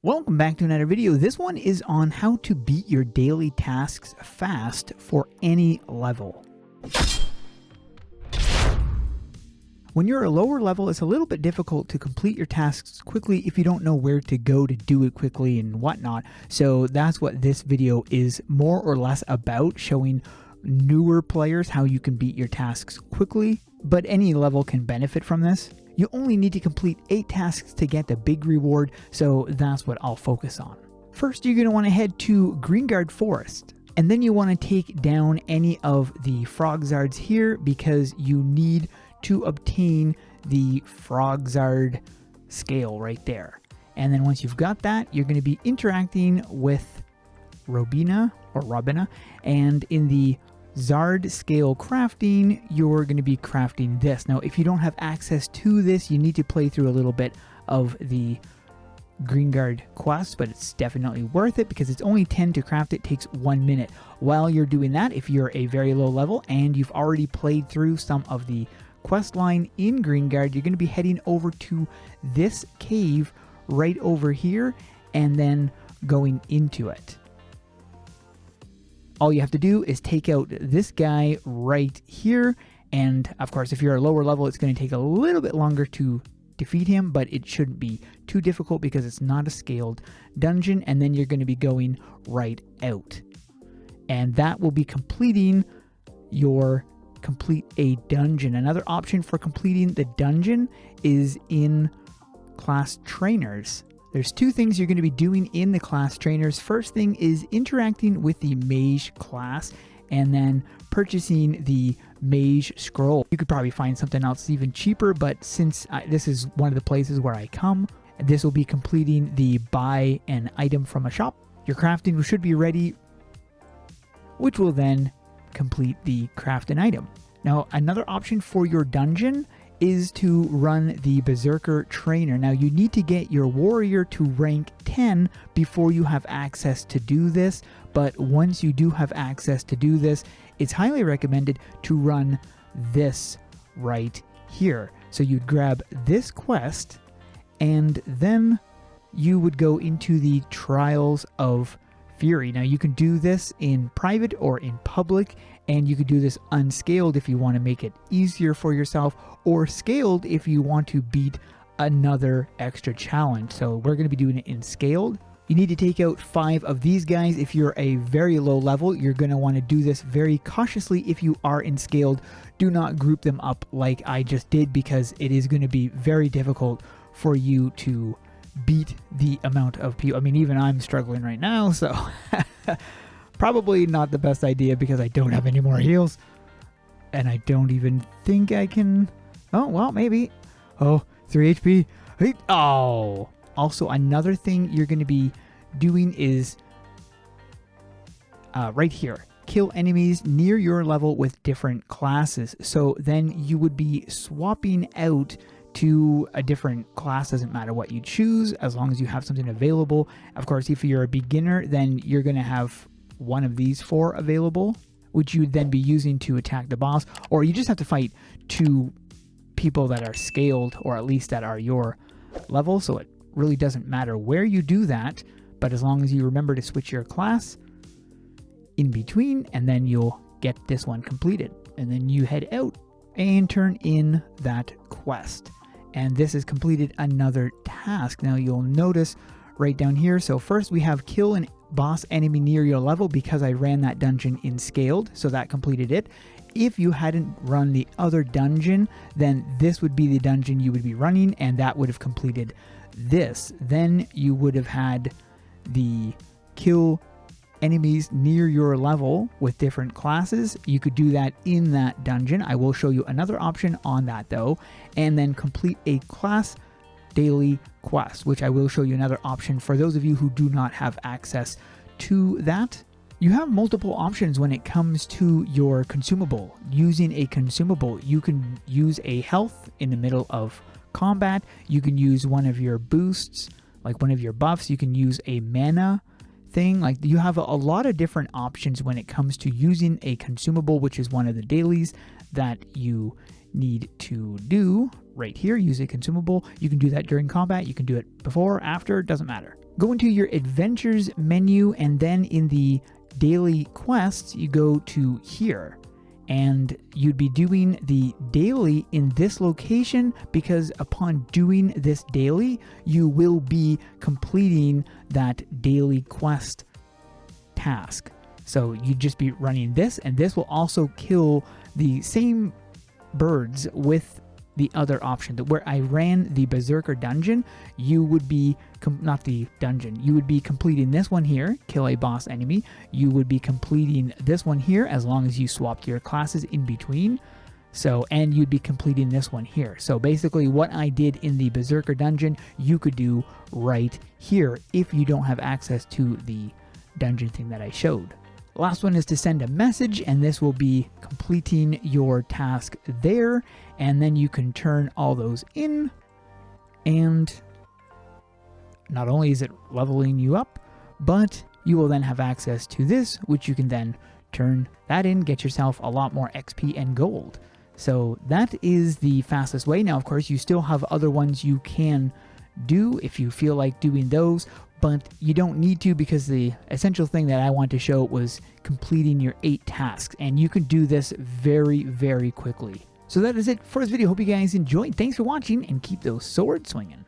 Welcome back to another video. This one is on how to beat your daily tasks fast for any level. When you're a lower level, it's a little bit difficult to complete your tasks quickly if you don't know where to go to do it quickly and whatnot. So that's what this video is more or less about, showing newer players how you can beat your tasks quickly, but any level can benefit from this. You only need to complete 8 tasks to get the big reward, so that's what I'll focus on. First, you're going to want to head to Greengard Forest, and then you want to take down any of the frog zards here because you need to obtain the frog zard scale right there. And then once you've got that, you're going to be interacting with Robina, and in the Zard scale crafting, you're going to be crafting this. Now, if you don't have access to this, you need to play through a little bit of the Greengard quest, but it's definitely worth it because it's only 10 to craft. It takes 1 minute. While you're doing that, if you're a very low level and you've already played through some of the quest line in Greengard, you're going to be heading over to this cave right over here and then going into it. All you have to do is take out this guy right here, and of course if you're a lower level it's going to take a little bit longer to defeat him, but it shouldn't be too difficult because it's not a scaled dungeon, and then you're going to be going right out. And that will be completing your complete a dungeon. Another option for completing the dungeon is in class trainers. There's 2 things you're going to be doing in the class trainers. First thing is interacting with the mage class and then purchasing the mage scroll. You could probably find something else even cheaper, but since this is one of the places where I come, this will be completing the buy an item from a shop. Your crafting should be ready, which will then complete the craft an item. Now, another option for your dungeon is to run the Berserker trainer. Now, you need to get your warrior to rank 10 before you have access to do this, but once you do have access to do this, it's highly recommended to run this right here. So you'd grab this quest and then you would go into the Trials of Fury. Now, you can do this in private or in public, and you could do this unscaled if you want to make it easier for yourself, or scaled if you want to beat another extra challenge. So we're going to be doing it in scaled. You need to take out 5 of these guys. If you're a very low level, you're going to want to do this very cautiously. If you are in scaled, do not group them up like I just did, because it is going to be very difficult for you to beat the amount of people. I mean, even I'm struggling right now, so probably not the best idea because I don't have any more heals. And I don't even think I can... Oh, well, maybe. Oh, 3 HP. Hey. Oh. Also, another thing you're going to be doing is right here. Kill enemies near your level with different classes. So then you would be swapping out to a different class. Doesn't matter what you choose as long as you have something available. Of course, if you're a beginner, then you're going to have one of these 4 available, which you'd then be using to attack the boss, or you just have to fight 2 people that are scaled, or at least that are your level. So it really doesn't matter where you do that, but as long as you remember to switch your class in between, and then you'll get this one completed. And then you head out and turn in that quest. And this has completed another task. Now you'll notice right down here, so first we have kill an boss enemy near your level because I ran that dungeon in scaled, so that completed it. If you hadn't run the other dungeon, then this would be the dungeon you would be running, and that would have completed this. Then you would have had the kill enemies near your level with different classes. You could do that in that dungeon. I will show you another option on that though, and then complete a class daily quest, which I will show you another option for those of you who do not have access to that. You have multiple options when it comes to your consumable. Using a consumable, you can use a health in the middle of combat. You can use one of your boosts, like one of your buffs. You can use a mana thing. Like, you have a lot of different options when it comes to using a consumable, which is one of the dailies that you need to do right here. Use a consumable. You can do that during combat. You can do it before, after, doesn't matter. Go into your adventures menu, and then in the daily quests, you go to here. And you'd be doing the daily in this location, because upon doing this daily, you will be completing that daily quest task. So you'd just be running this, and this will also kill the same birds with the other option. Where I ran the Berserker dungeon, you would be, not the dungeon, you would be completing this one here, kill a boss enemy. You would be completing this one here as long as you swapped your classes in between. So, and you'd be completing this one here. So basically what I did in the Berserker dungeon, you could do right here if you don't have access to the dungeon thing that I showed. Last one is to send a message, and this will be completing your task there, and then you can turn all those in, and not only is it leveling you up, but you will then have access to this, which you can then turn that in, get yourself a lot more XP and gold. So that is the fastest way. Now, of course, you still have other ones you can do if you feel like doing those, but you don't need to, because the essential thing that I want to show was completing your 8 tasks, and you can do this very, very quickly. So that is it for this video. Hope you guys enjoyed. Thanks for watching, and keep those swords swinging.